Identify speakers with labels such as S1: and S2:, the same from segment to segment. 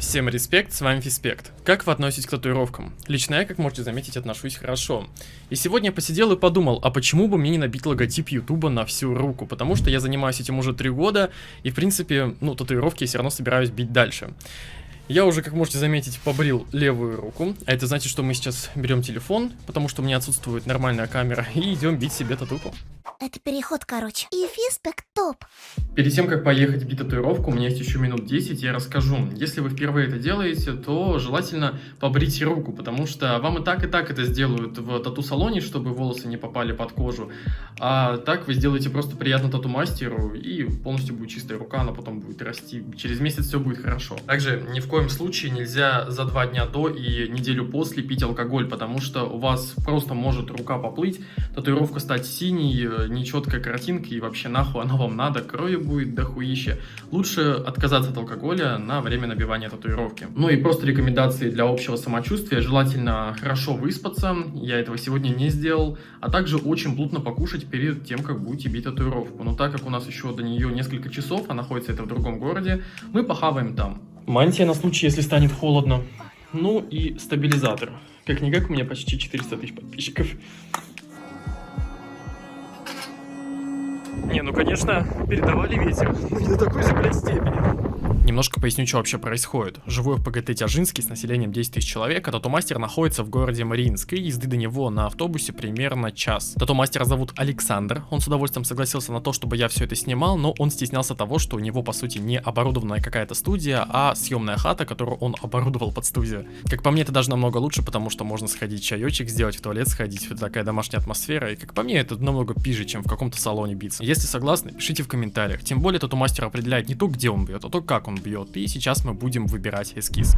S1: Всем респект, с вами Фиспект. Как вы относитесь к татуировкам? Лично я, как можете заметить, отношусь хорошо. И сегодня я посидел и подумал, а почему бы мне не набить логотип Ютуба на всю руку? Потому что я занимаюсь этим уже 3 года, и в принципе, татуировки я все равно собираюсь бить дальше. Я уже, как можете заметить, побрил левую руку, а это значит, что мы сейчас берем телефон, потому что у меня отсутствует нормальная камера, и идем бить себе татуху.
S2: Это переход, короче. И Фиспект топ.
S1: Перед тем, как поехать бить татуировку, у меня есть еще минут 10, я расскажу. Если вы впервые это делаете, то желательно побрить руку, потому что вам и так это сделают в тату-салоне, чтобы волосы не попали под кожу. А так вы сделаете просто приятно тату-мастеру, и полностью будет чистая рука, она потом будет расти. Через месяц все будет хорошо. Также ни в коем случае нельзя за 2 дня до и неделю после пить алкоголь, потому что у вас просто может рука поплыть, татуировка стать синей, нечеткая картинка, и вообще нахуй оно вам надо, крови будет дохуище. Лучше отказаться от алкоголя на время набивания татуировки. Ну и просто рекомендации для общего самочувствия. Желательно хорошо выспаться, я этого сегодня не сделал, а также очень плотно покушать перед тем, как будете бить татуировку. Но так как у нас еще до нее несколько часов, а находится это в другом городе, мы похаваем там. Мантия на случай, если станет холодно. Ну и стабилизатор. Как-никак у меня почти 400 тысяч подписчиков. Не, ну конечно, передавали ветер. Не до такой же, блядь, степени. Немножко поясню, что вообще происходит. Живу в ПГТ Тяжинский с населением 10 тысяч человек, а тату-мастер находится в городе Мариинск, и езды до него на автобусе примерно час. Тату-мастера зовут Александр, он с удовольствием согласился на то, чтобы я все это снимал, но он стеснялся того, что у него, по сути, не оборудованная какая-то студия, а съемная хата, которую он оборудовал под студию. Как по мне, это даже намного лучше, потому что можно сходить чаечек сделать, в туалет сходить, вот такая домашняя атмосфера, и как по мне, это намного пиже, чем в каком-то салоне биться. Если согласны, пишите в комментариях. Тем более, тату-мастер определяет не то, где он бьет, а то, как он бьет. И сейчас мы будем выбирать эскиз.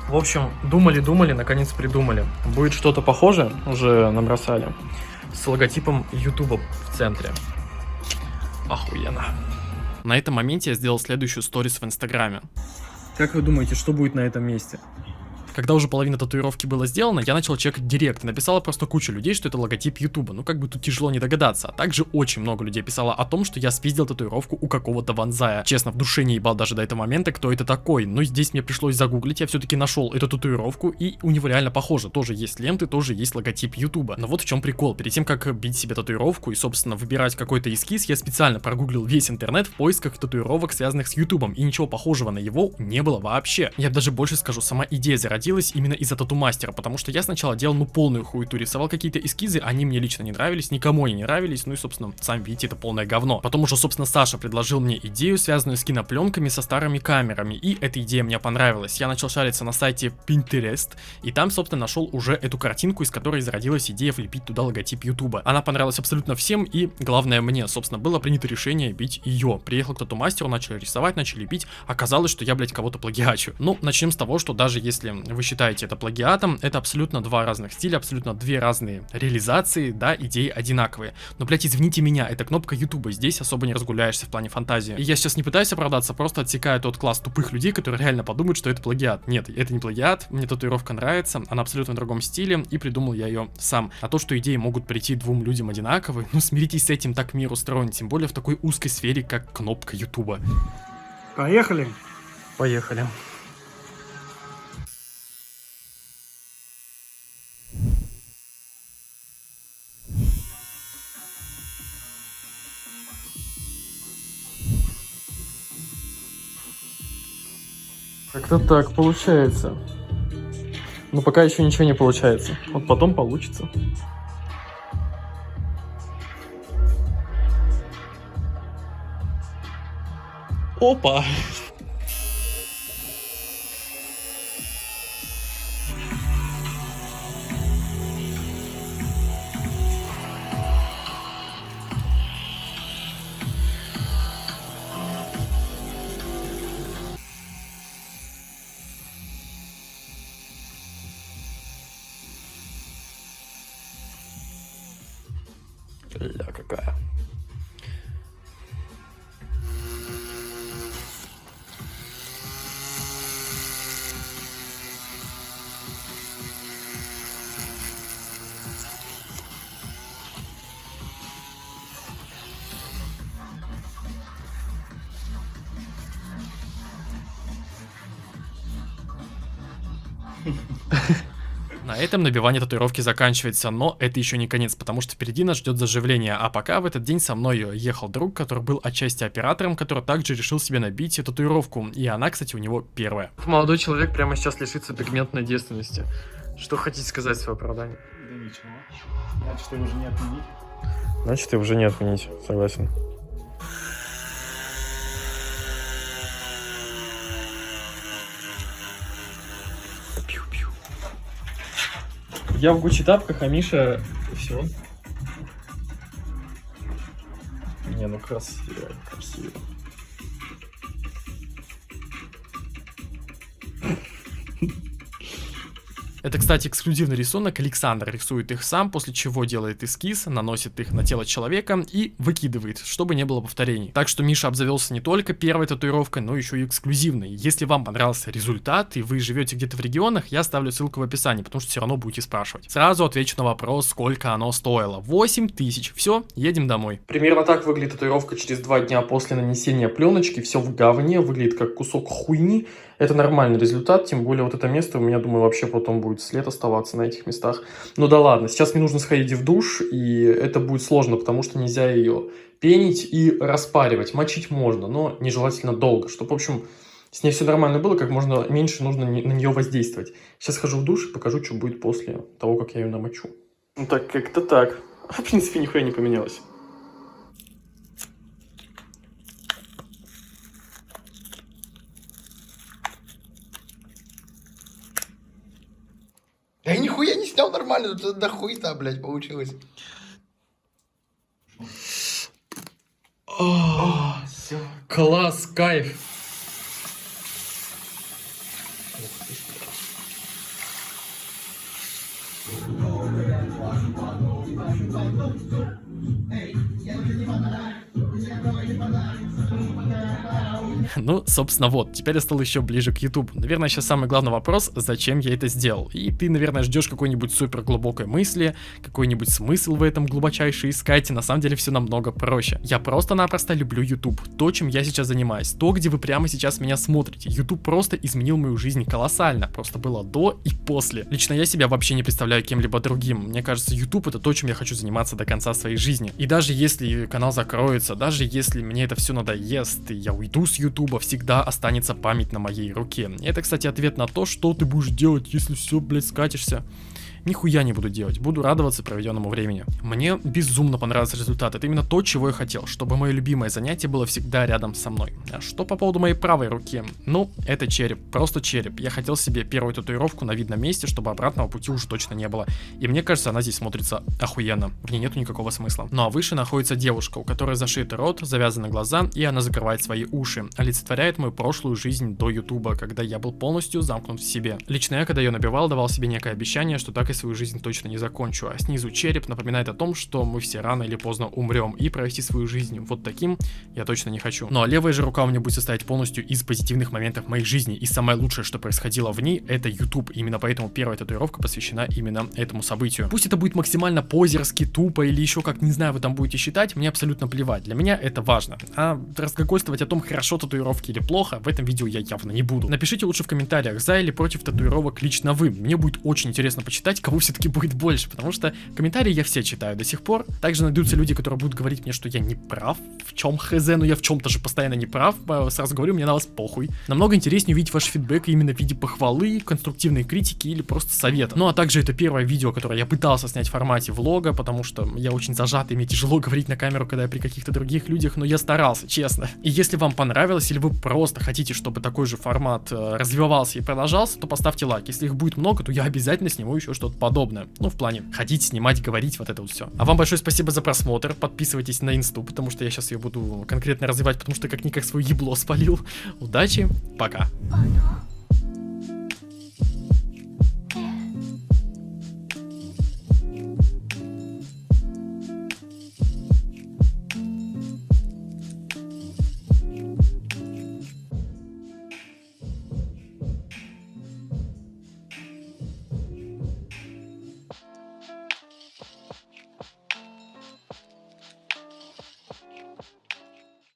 S1: В общем, думали, наконец придумали. Будет что-то похожее, уже набросали, с логотипом Ютуба в центре. Охуенно. На этом моменте я сделал следующую сторис в Инстаграме. Как вы думаете, что будет на этом месте? Когда уже половина татуировки была сделана, я начал чекать директ. Написала просто куча людей, что это логотип Ютуба. Ну как бы тут тяжело не догадаться. А также очень много людей писало о том, что я спиздил татуировку у какого-то ванзая. Честно, в душе не ебал даже до этого момента, кто это такой. Но здесь мне пришлось загуглить, я все-таки нашел эту татуировку, и у него реально похоже. Тоже есть ленты, тоже есть логотип Ютуба. Но вот в чем прикол. Перед тем, как бить себе татуировку и, собственно, выбирать какой-то эскиз, я специально прогуглил весь интернет в поисках татуировок, связанных с Ютубом. И ничего похожего на его не было вообще. Я даже больше скажу, сама идея зародилась именно из-за тату-мастера, потому что я сначала делал полную хуету, рисовал какие-то эскизы, они мне лично не нравились, никому они не нравились, ну и, собственно, сами видите, это полное говно. Потом уже, собственно, Саша предложил мне идею, связанную с кинопленками со старыми камерами, и эта идея мне понравилась. Я начал шариться на сайте Pinterest, и там, собственно, нашел уже эту картинку, из которой зародилась идея влепить туда логотип Ютуба. Она понравилась абсолютно всем, и, главное, мне, собственно, было принято решение бить ее. Приехал к тату-мастеру, начали рисовать, начали бить, оказалось, что я, блядь, кого-то плагиачу. Ну, начнем с того, что даже если вы считаете это плагиатом, это абсолютно два разных стиля, абсолютно две разные реализации, да, идеи одинаковые. Но, блять, извините меня, это кнопка Ютуба, здесь особо не разгуляешься в плане фантазии. И я сейчас не пытаюсь оправдаться, просто отсекаю тот класс тупых людей, которые реально подумают, что это плагиат. Нет, это не плагиат, мне татуировка нравится, она абсолютно в другом стиле, и придумал я ее сам. А то, что идеи могут прийти двум людям одинаковые, ну смиритесь с этим, так мир устроен, тем более в такой узкой сфере, как кнопка Ютуба.
S3: Поехали?
S1: Поехали. Как-то так получается. Но пока еще ничего не получается. Вот потом получится. Опа! Ля какая. На этом набивание татуировки заканчивается, но это еще не конец, потому что впереди нас ждет заживление, а пока в этот день со мной ехал друг, который был отчасти оператором, который также решил себе набить татуировку, и она, кстати, у него первая. Молодой человек прямо сейчас лишится пигментной девственности. Что хотите сказать в свое оправдание?
S3: Да ничего. Значит, его уже не отменить.
S1: Значит, его уже не отменить, согласен. Я в Гуччи тапках, а Миша все. Не, ну красиво, красиво. Это, кстати, эксклюзивный рисунок. Александр рисует их сам, после чего делает эскиз, наносит их на тело человека и выкидывает, чтобы не было повторений. Так что Миша обзавелся не только первой татуировкой, но еще и эксклюзивной. Если вам понравился результат и вы живете где-то в регионах, я оставлю ссылку в описании, потому что все равно будете спрашивать. Сразу отвечу на вопрос, сколько оно стоило. 8000. Все, едем домой. Примерно так выглядит татуировка через 2 дня после нанесения пленочки. Все в говне, выглядит как кусок хуйни. Это нормальный результат, тем более вот это место у меня, думаю, вообще потом будет след оставаться на этих местах. Ну да ладно, сейчас мне нужно сходить в душ, и это будет сложно, потому что нельзя ее пенить и распаривать. Мочить можно, но нежелательно долго, чтобы, в общем, с ней все нормально было, как можно меньше нужно на нее воздействовать. Сейчас схожу в душ и покажу, что будет после того, как я ее намочу. Ну так, как-то так. В принципе, нихуя не поменялось.
S4: Я нихуя не снял нормально, тут до хуйта, блядь, получилось.
S1: Класс, кайф. Ну, собственно, вот, теперь я стал еще ближе к YouTube. Наверное, сейчас самый главный вопрос, зачем я это сделал. И ты, наверное, ждешь какой-нибудь супер глубокой мысли, какой-нибудь смысл в этом глубочайший искать, и на самом деле все намного проще. Я просто-напросто люблю YouTube, то, чем я сейчас занимаюсь, то, где вы прямо сейчас меня смотрите. YouTube просто изменил мою жизнь колоссально, просто было до и после. Лично я себя вообще не представляю кем-либо другим. Мне кажется, YouTube это то, чем я хочу заниматься до конца своей жизни. И даже если канал закроется, даже если мне это все надоест, и я уйду с YouTube, всегда останется память на моей руке. И это, кстати, ответ на то, что ты будешь делать, если все, блядь, скатишься. Нихуя не буду делать, буду радоваться проведенному времени. Мне безумно понравился результат, это именно то, чего я хотел, чтобы мое любимое занятие было всегда рядом со мной. А что по поводу моей правой руки? Ну, это череп, просто череп. Я хотел себе первую татуировку на видном месте, чтобы обратного пути уже точно не было. И мне кажется, она здесь смотрится охуенно, в ней нету никакого смысла. Ну а выше находится девушка, у которой зашит рот, завязаны глаза, и она закрывает свои уши. Олицетворяет мою прошлую жизнь до ютуба, когда я был полностью замкнут в себе. Лично я, когда ее набивал, давал себе некое обещание, что так и свою жизнь точно не закончу, а снизу череп напоминает о том, что мы все рано или поздно умрем, и провести свою жизнь вот таким я точно не хочу. Ну а левая же рука у меня будет состоять полностью из позитивных моментов моей жизни, и самое лучшее, что происходило в ней, это YouTube. Именно поэтому первая татуировка посвящена именно этому событию. Пусть это будет максимально позерски, тупо или еще как, не знаю, вы там будете считать, мне абсолютно плевать. Для меня это важно. А разглагольствовать о том, хорошо татуировки или плохо, в этом видео я явно не буду. Напишите лучше в комментариях, за или против татуировок лично вы. Мне будет очень интересно почитать, кого все-таки будет больше, потому что комментарии я все читаю до сих пор. Также найдутся люди, которые будут говорить мне, что я не прав, в чем хз, но я в чем-то же постоянно не прав. Сразу говорю, мне на вас похуй. Намного интереснее увидеть ваш фидбэк именно в виде похвалы, конструктивной критики или просто совета. Ну а также это первое видео, которое я пытался снять в формате влога, потому что я очень зажат, и мне тяжело говорить на камеру, когда я при каких-то других людях, но я старался, честно. И если вам понравилось, или вы просто хотите, чтобы такой же формат развивался и продолжался, то поставьте лайк. Если их будет много, то я обязательно сниму еще что-то подобное. Ну, в плане ходить, снимать, говорить, вот это вот все. А вам большое спасибо за просмотр. Подписывайтесь на инсту, потому что я сейчас ее буду конкретно развивать, потому что как-никак свое ебло спалил. Удачи, пока.
S2: Ага.